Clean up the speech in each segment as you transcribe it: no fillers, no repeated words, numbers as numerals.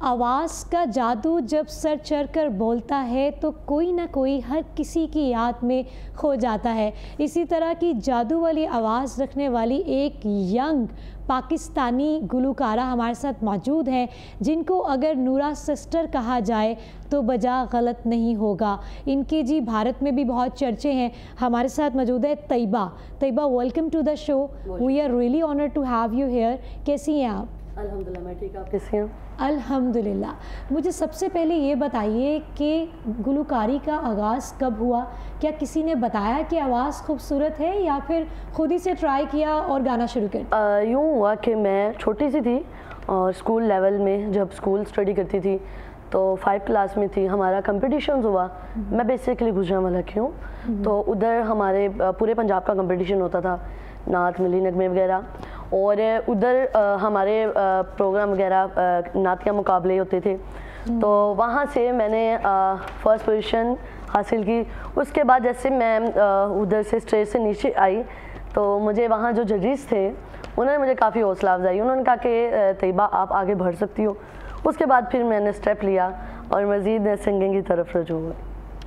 आवाज़ का जादू जब सर चढ़ कर बोलता है तो कोई ना कोई हर किसी की याद में खो जाता है। इसी तरह की जादू वाली आवाज़ रखने वाली एक यंग पाकिस्तानी गुलकारा हमारे साथ मौजूद हैं, जिनको अगर नूरा सिस्टर कहा जाए तो बजा गलत नहीं होगा। इनके जी भारत में भी बहुत चर्चे हैं। हमारे साथ मौजूद है Tayyaba. Tayyaba, welcome to the show. We are really honoured to have you here. कैसी हैं आप? अल्हम्दुलिल्लाह मैं ठीक। आप कैसी हैं? अल्हम्दुलिल्लाह। मुझे सबसे पहले ये बताइए कि गुलकारी का आगाज़ कब हुआ? क्या किसी ने बताया कि आवाज़ खूबसूरत है या फिर खुद ही से ट्राई किया और गाना शुरू कर? यूँ हुआ कि मैं छोटी सी थी और स्कूल लेवल में जब स्कूल स्टडी करती थी तो 5 क्लास में थी, हमारा कंपटीशन हुआ। मैं बेसिकली गुजरांवाला की हूँ, तो उधर हमारे पूरे पंजाब का कंपटीशन होता था, नात मिली नगमे वगैरह, और उधर हमारे प्रोग्राम वगैरह नात के मुकाबले होते थे। तो वहाँ से मैंने फर्स्ट पोजीशन हासिल की। उसके बाद जैसे मैं उधर से स्टेज से नीचे आई तो मुझे वहाँ जो जजेस थे उन्होंने मुझे काफ़ी हौसला अफजाई, उन्होंने कहा कि तैयबा आप आगे बढ़ सकती हो। उसके बाद फिर मैंने स्टेप लिया और मज़ीद सिंगिंग की तरफ रुझू हुआ।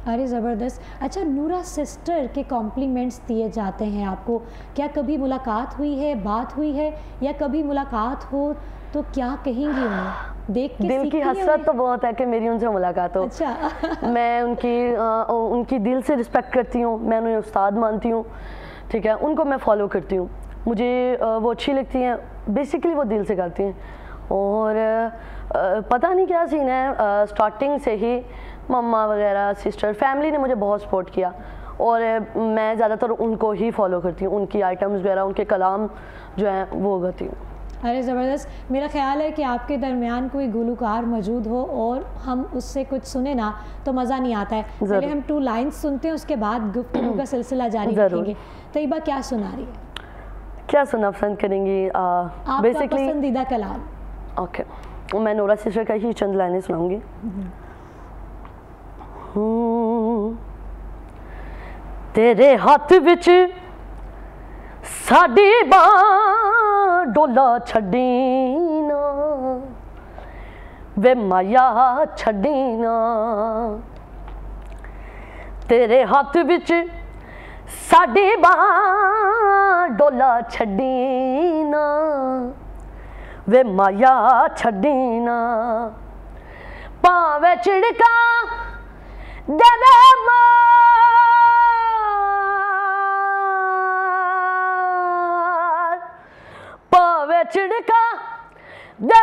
अरे ज़बरदस्त। अच्छा, नूरा सिस्टर के कॉम्प्लीमेंट्स दिए जाते हैं आपको, क्या कभी मुलाकात हुई है, बात हुई है, या कभी मुलाकात हो तो क्या कहेंगी उन्हें? देख के दिल की हसरत तो बहुत है कि मेरी उनसे मुलाकात हो। अच्छा। मैं उनकी दिल से रिस्पेक्ट करती हूँ, मैं उन्हें उस्ताद मानती हूँ, ठीक है, उनको मैं फॉलो करती हूँ, मुझे वो अच्छी लगती हैं, बेसिकली वो दिल से करती हैं। और पता नहीं क्या सीन है, स्टार्टिंग से ही मम्मा वगैरह सिस्टर फैमिली ने मुझे बहुत सपोर्ट किया और मैं ज़्यादातर उनको ही फॉलो करती हूँ, उनकी आइटम्स वगैरह, उनके कलाम जो हैं वो गाती हूँ। अरे ज़बरदस्त। मेरा ख्याल है कि आपके दरमियान कोई गुलकार मौजूद हो और हम उससे कुछ सुने ना तो मज़ा नहीं आता है। पहले हम 2 लाइन्स सुनते हैं, उसके बाद गुफ्तगू का सिलसिला जारी रखेंगे। तैयबा क्या सुना रही है? क्या सुनना पसंद करेंगी? आपका पसंदीदा कलाम। ओके, मैं नूरा सिस्टर का ही चंद लाइनें सुनाऊंगी। तेरे हाथ विच साडी बां डोला छड़ी ना वे माया छड़ी ना, तेरे हाथ विच साडी बां डोला छड़ी ना वे माया छड़ी ना, भावे चिड़का दे भावे चिड़का दे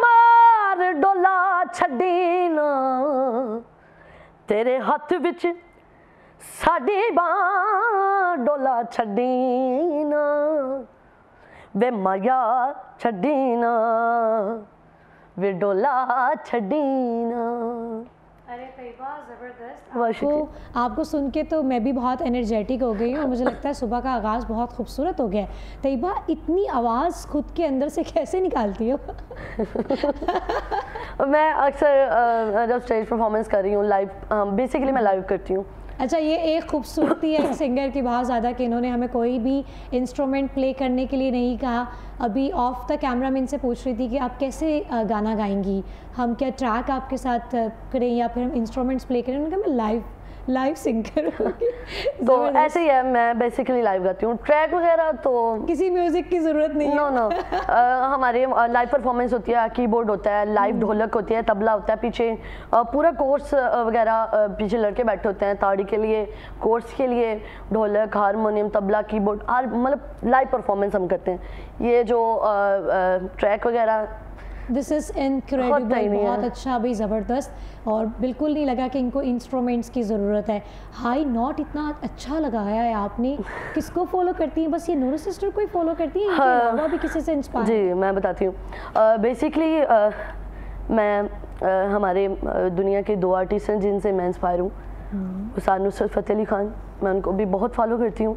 मार डोला छड़ी ना, तेरे हाथ विच साडी बां डोला छड़ी ना वे माया छड़ी ना वे डोला छड़ी ना। अरे तैयबा ज़बरदस्त। आपको सुन के तो मैं भी बहुत एनर्जेटिक हो गई हूँ और मुझे लगता है सुबह का आगाज़ बहुत खूबसूरत हो गया है। तैयबा, इतनी आवाज़ खुद के अंदर से कैसे निकालती हो? मैं अक्सर जब स्टेज परफॉर्मेंस कर रही हूँ लाइव, बेसिकली मैं लाइव करती हूँ। अच्छा, ये एक खूबसूरती है एक सिंगर की बहुत ज़्यादा कि इन्होंने हमें कोई भी इंस्ट्रूमेंट प्ले करने के लिए नहीं कहा। अभी ऑफ द कैमरा मैं इनसे पूछ रही थी कि आप कैसे गाना गाएंगी, हम क्या ट्रैक आपके साथ करें या फिर हम इंस्ट्रूमेंट्स प्ले करें? उन्होंने कहा मैं लाइव सिंगर होगी। तो ऐसे ही है, मैं बेसिकली लाइव गाती हूँ, ट्रैक वगैरह तो किसी म्यूजिक की ज़रूरत नहीं। नो हमारे लाइव परफॉर्मेंस होती है, कीबोर्ड होता है, लाइव ढोलक होती है, तबला होता है, पीछे पूरा कोर्स वगैरह, पीछे लड़के बैठे होते हैं ताड़ी के लिए, कोर्स के लिए ढोलक, हारमोनियम, तबला, कीबोर्ड, हर मतलब लाइव परफॉर्मेंस हम करते हैं। ये जो ट्रैक वगैरह, दिस इज़ इनक्रेडिबल, बहुत अच्छा भाई, ज़बरदस्त। और बिल्कुल नहीं लगा कि इनको इंस्ट्रूमेंट्स की ज़रूरत है। हाई नॉट इतना अच्छा लगाया है आपने। किसको फॉलो करती हैं? बस ये नूरा सिस्टर को ही फॉलो करती हैं, इनके अलावा भी किसी से इंस्पायर? जी मैं बताती हूँ। बेसिकली मैं हमारे दुनिया के 2 आर्टिस्ट हैं जिनसे मैं इंस्पायर हूँ। उस्ताद नुसरत फ़तेह अली खान, मैं उनको भी बहुत फॉलो करती हूँ,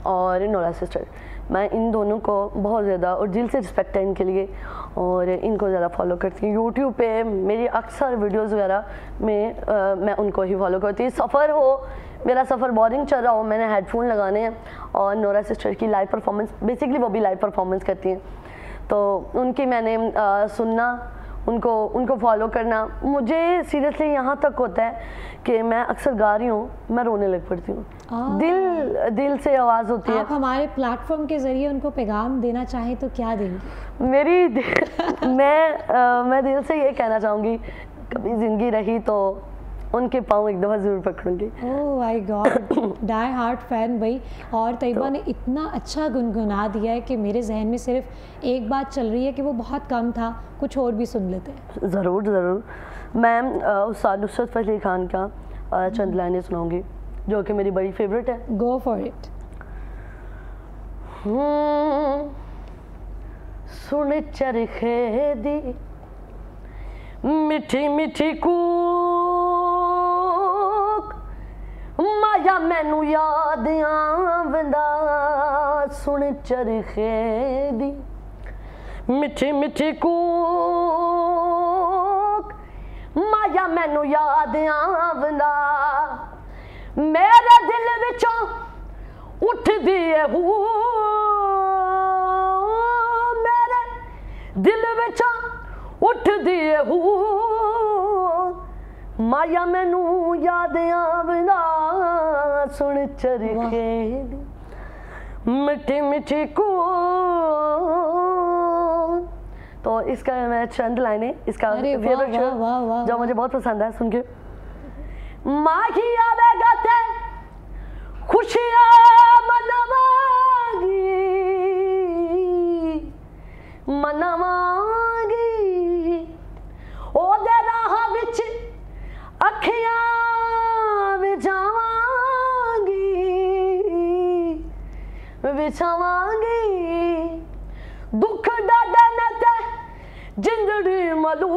और नूरा सिस्टर, मैं इन दोनों को बहुत ज़्यादा और दिल से रिस्पेक्ट है इनके लिए, और इनको ज़्यादा फॉलो करती हूँ। यूट्यूब पे मेरी अक्सर वीडियोस वगैरह में मैं उनको ही फॉलो करती हूँ। सफ़र हो, मेरा सफ़र बोरिंग चल रहा हो, मैंने हेडफोन लगाने हैं और नूरा सिस्टर की लाइव परफॉर्मेंस, बेसिकली वो भी लाइव परफॉर्मेंस करती हैं, तो उनकी मैंने सुनना उनको फॉलो करना। मुझे सीरियसली यहाँ तक होता है कि मैं अक्सर गा रही हूँ, मैं रोने लग पड़ती हूँ। दिल से आवाज़ होती है। आप हमारे प्लेटफॉर्म के ज़रिए उनको पैगाम देना चाहें तो क्या देंगे? मैं दिल से ये कहना चाहूँगी, कभी ज़िंदगी रही तो उनके पाँव एक दफ़ा ज़रूर पकड़ूंगी। Oh my god, die hard fan भाई। और तैयबा ने इतना अच्छा गुनगुना दिया है कि मेरे जहन में सिर्फ एक बात चल रही है कि वो बहुत कम था, कुछ और भी सुन लेते हैं। ज़रूर ज़रूर। मैं उस्ताद नुसरत फ़तेह अली खान का चंद लाइनें सुनाऊंगी जो कि मेरी बड़ी फेवरेट है। Go for it. सुन चरखे दी मिठी मिठी कूक, माया मैनू याद आवेंदा। सुन चरखे दी मिठी मिठी कूक, माया मैनू याद आवेंदा। मेरे दिल विचों उठदी है हू, मेरे दिल विचों उठदी है हू, माया मैनू याद आवेंदा। सुन चरखे दी मिठी मिठी को। तो इसका मैं चंद लाइनें, इसका फेवरेट जो मुझे बहुत पसंद है, सुन के। माही आवेगा ते खुशियां मनवागी, मनवागी ओदे राह विच अखियां विछावांगी, विछावांगी। दुख डाडे ने ते जिंदड़ी मलू,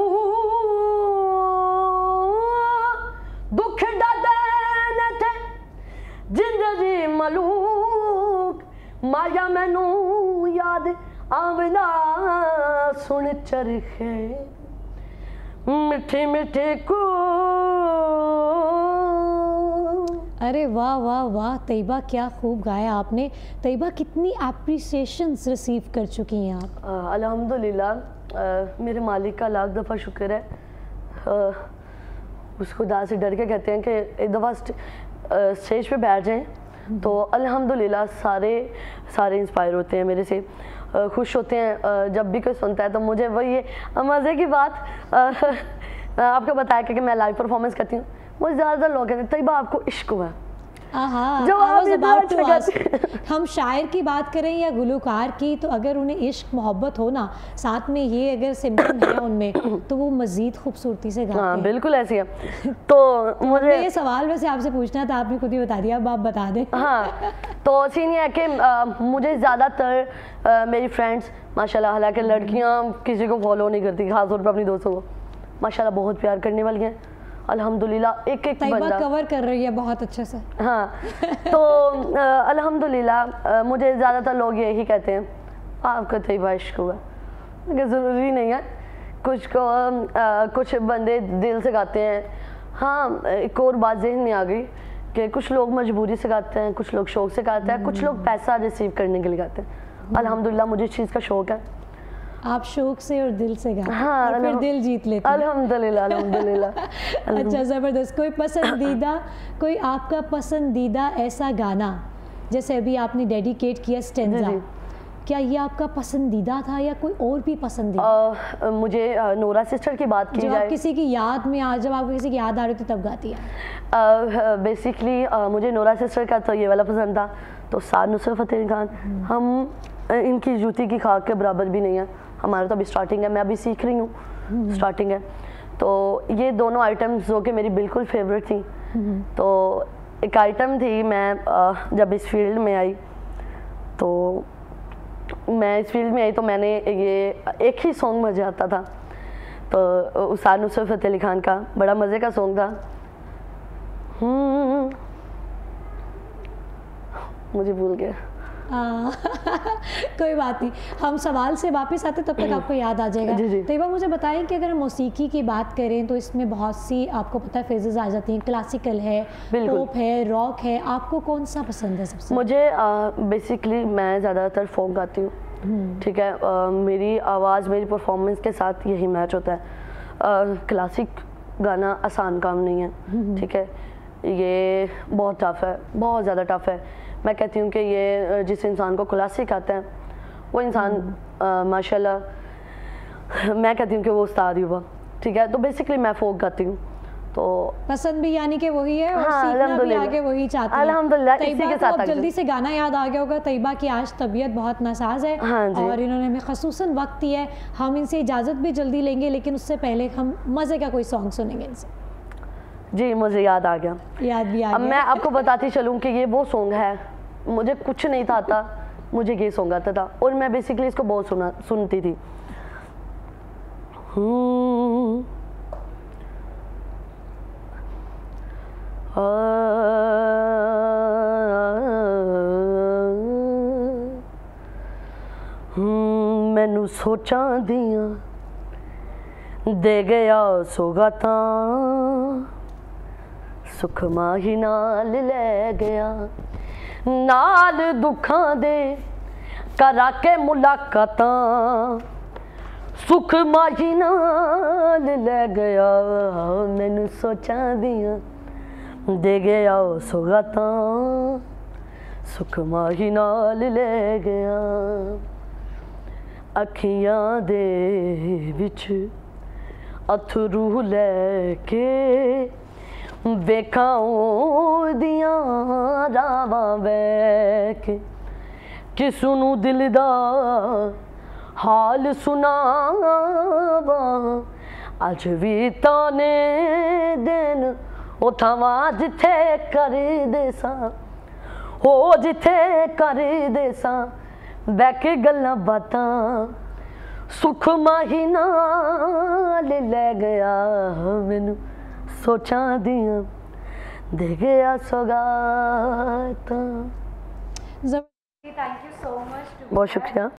दुख डाडे ने ते जिंदड़ी मलूक, माया मैनू याद आवेंदा। सुन चरखे मिठी मिठी को। अरे वाह वाह वाह तैयबा, क्या खूब गाया आपने। तैयबा, कितनी एप्रिसिएशंस रिसीव कर चुकी हैं आप? अल्हम्दुलिल्लाह, मेरे मालिक का लाख दफ़ा शुक्र है। उस खुदा से डर के कहते हैं कि एक दफ़ा स्टेज पे बैठ जाएं तो अल्हम्दुलिल्लाह सारे इंस्पायर होते हैं मेरे से, खुश होते हैं। जब भी कोई सुनता है तो मुझे वही है मज़े की बात आपको बताया कि मैं लाइव परफॉर्मेंस करती हूँ। मुझे ज़्यादातर लोग कहते हैं तैयबा आपको इश्क हुआ। हम शायर की बात करें या गुलूकार की, तो अगर उन्हें इश्क मोहब्बत हो ना, साथ में ये अगर सिम्पटम है उनमें, तो वो मज़ीद खूबसूरती से गाते हैं। बिल्कुल ऐसी है। तो मुझे ये सवाल वैसे आपसे पूछना था, आपने खुद ही बता दिया, अब आप बता दें। हाँ, तो सीन ये है कि मुझे ज़्यादातर मेरी फ्रेंड्स माशाल्लाह, हालांकि लड़कियाँ किसी को फॉलो नहीं करती, खासतौर पर अपनी दोस्तों को, माशाल्लाह बहुत प्यार करने वाली हैं अल्हम्दुलिल्लाह। एक बंदा कवर कर रही है बहुत अच्छे से। हाँ, तो अल्हम्दुलिल्लाह मुझे ज़्यादातर लोग यही कहते हैं आपका तैयबा इश्क हुआ। ज़रूरी नहीं है, कुछ बंदे दिल से गाते हैं। हाँ, एक और बात जहन में आ गई कि कुछ लोग मजबूरी से गाते हैं, कुछ लोग शौक से गाते हैं, कुछ लोग पैसा रिसीव करने के लिए गाते हैं। अल्हम्दुलिल्लाह मुझे इस चीज़ का शौक है। आप शौक से और दिल से गाते हैं। हाँ, और फिर दिल जीत लेते हैं। अल्हम्दुलिल्लाह अल्हम्दुलिल्लाह। अच्छा, ज़बरदस्त। कोई आपका पसंदीदा ऐसा गाना, जैसे अभी आपने डेडिकेट किया स्टेंजा, क्या ये आपका पसंदीदा था या कोई और भी पसंदीदा? मुझे नोरा सिस्टर की बात की जाए, जब किसी की याद में जब आपको किसी की याद आ रही थी तब गाती है? बेसिकली मुझे नोरा सिस्टर का तो ये वाला पसंद था। तो उस्ताद नुसरत फ़तेह अली खान, हम इनकी जूती की खाक के बराबर भी नहीं है। हमारा तो अभी स्टार्टिंग है, मैं अभी सीख रही हूँ, स्टार्टिंग है। तो ये दोनों आइटम्स जो कि मेरी बिल्कुल फेवरेट थी। तो एक आइटम थी, मैं जब इस फील्ड में आई तो मैंने ये एक ही सॉन्ग मुझे आता था, तो उस्ताद नुसरत फ़तेह अली खान का बड़ा मज़े का सॉन्ग था। मुझे भूल गया। कोई बात नहीं, हम सवाल से वापस आते तब तक आपको याद आ जाएगा। तैयबा, मुझे बताएं कि अगर हम मौसीकी की बात करें तो इसमें बहुत सी, आपको पता है, फेजेस आ जाती हैं। क्लासिकल है, पॉप है, रॉक है, आपको कौन सा पसंद है सबसे? मुझे बेसिकली मैं ज़्यादातर फोक गाती हूँ, ठीक है। मेरी आवाज़ मेरी परफॉर्मेंस के साथ यही मैच होता है। क्लासिक गाना आसान काम नहीं है, ठीक है, ये बहुत टफ है, बहुत ज़्यादा टफ है। मैं कहती हूँ कि ये जिस इंसान को क्लासिक आता है वो इंसान माशाल्लाह, मैं कहती हूँ कि वो उस्ताद ही हुआ, ठीक है। तो बेसिकली मैं फोक गाती हूँ, तो पसंद भी यानी कि वही है और हाँ, सीखना भी आगे वही चाहती है। अल्हम्दुलिल्लाह, इसी के साथ जल्दी से गाना याद आ गया होगा। तैयबा की आज तबीयत बहुत नासाज है, हाँ जी। और इन्होंने हमें खसूसन वक्त दिया है, हम इनसे इजाज़त भी जल्दी लेंगे, लेकिन उससे पहले हम मज़े का कोई सॉन्ग सुनेंगे इनसे। जी, मुझे याद आ गया, याद भी आ अब गया। मैं आपको बताती चलूँ कि ये वो सॉन्ग है, मुझे कुछ नहीं था आता, मुझे ये सॉन्ग आता था और मैं बेसिकली इसको बहुत सुनती थी। मैनू सोचां दियां दे गया सौगातां, सुख माही नाल ले गया, नाल दुखां दे करा के मुलाकातां, सुख माही नाल ले गया, मैनू सोचां दियां दे गया सौगातां, सुख माही नाल ले गया, अखियां दे विच अथरू लैके वेखां ओदियां रावां बैके, किसनू दिल दा हाल सुनावां, अज भी ताने दिन ओ थवां जिथे कर दे सां, हो जिथे कर दे सां बैठ के गल्लां बातां, सुख माही नाल ले गया, मैनू सोचां दियां दे गया सौगातां। Thank you so much. बहुत शुक्रिया।